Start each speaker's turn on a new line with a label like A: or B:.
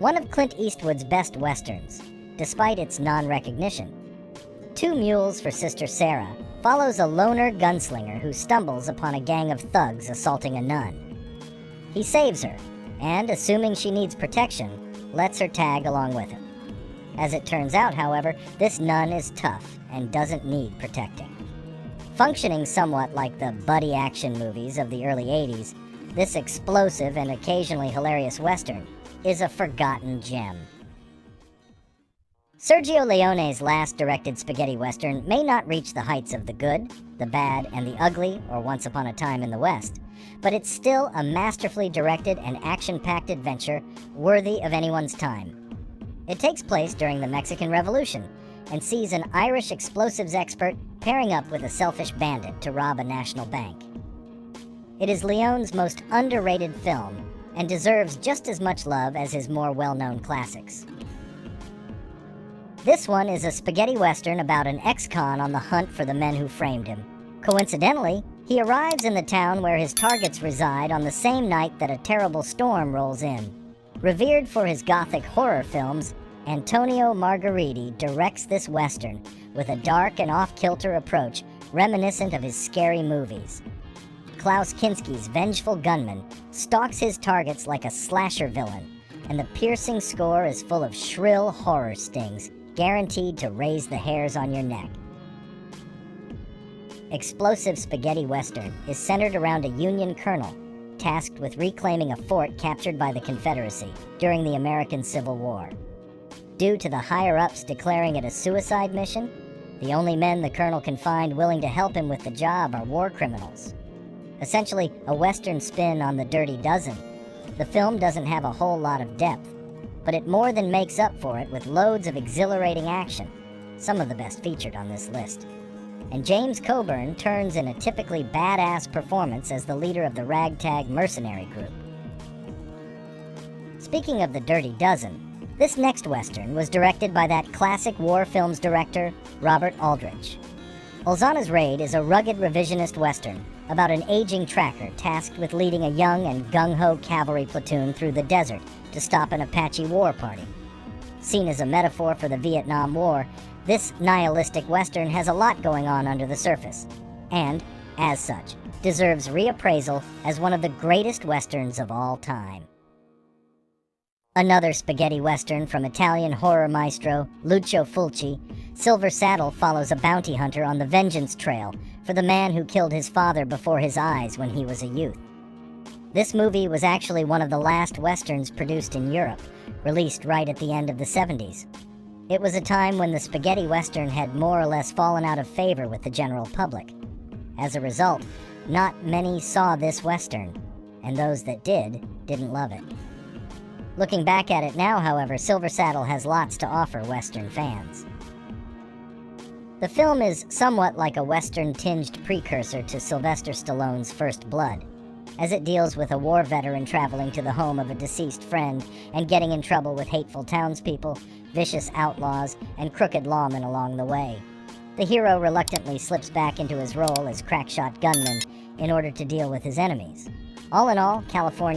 A: one of Clint Eastwood's best westerns, despite its non-recognition. Two Mules for Sister Sarah follows a loner gunslinger who stumbles upon a gang of thugs assaulting a nun. He saves her, and, assuming she needs protection, lets her tag along with him. As it turns out, however, this nun is tough and doesn't need protecting. Functioning somewhat like the buddy action movies of the early 80s, this explosive and occasionally hilarious western is a forgotten gem. Sergio Leone's last directed spaghetti western may not reach the heights of The Good, The Bad, and The Ugly, or Once Upon a Time in the West, but it's still a masterfully directed and action-packed adventure worthy of anyone's time. It takes place during the Mexican Revolution and sees an Irish explosives expert pairing up with a selfish bandit to rob a national bank. It is Leone's most underrated film and deserves just as much love as his more well-known classics. This one is a spaghetti western about an ex-con on the hunt for the men who framed him. Coincidentally, he arrives in the town where his targets reside on the same night that a terrible storm rolls in. Revered for his gothic horror films, Antonio Margheriti directs this western with a dark and off-kilter approach reminiscent of his scary movies. Klaus Kinski's vengeful gunman stalks his targets like a slasher villain, and the piercing score is full of shrill horror stings guaranteed to raise the hairs on your neck. Explosive Spaghetti Western is centered around a Union colonel tasked with reclaiming a fort captured by the Confederacy during the American Civil War. Due to the higher-ups declaring it a suicide mission, the only men the colonel can find willing to help him with the job are war criminals. Essentially, a Western spin on The Dirty Dozen, the film doesn't have a whole lot of depth, but it more than makes up for it with loads of exhilarating action, some of the best featured on this list. And James Coburn turns in a typically badass performance as the leader of the ragtag mercenary group. Speaking of The Dirty Dozen, this next Western was directed by that classic war films director, Robert Aldrich. Olzana's Raid is a rugged revisionist Western about an aging tracker tasked with leading a young and gung-ho cavalry platoon through the desert to stop an Apache war party. Seen as a metaphor for the Vietnam War, this nihilistic Western has a lot going on under the surface, and, as such, deserves reappraisal as one of the greatest Westerns of all time. Another spaghetti Western from Italian horror maestro Lucio Fulci, Silver Saddle follows a bounty hunter on the vengeance trail for the man who killed his father before his eyes when he was a youth. This movie was actually one of the last Westerns produced in Europe, released right at the end of the 70s. It was a time when the spaghetti Western had more or less fallen out of favor with the general public. As a result, not many saw this Western, and those that did, didn't love it. Looking back at it now, however, Silver Saddle has lots to offer Western fans. The film is somewhat like a Western-tinged precursor to Sylvester Stallone's First Blood, as it deals with a war veteran traveling to the home of a deceased friend and getting in trouble with hateful townspeople, vicious outlaws, and crooked lawmen along the way. The hero reluctantly slips back into his role as crackshot gunman in order to deal with his enemies. All in all, California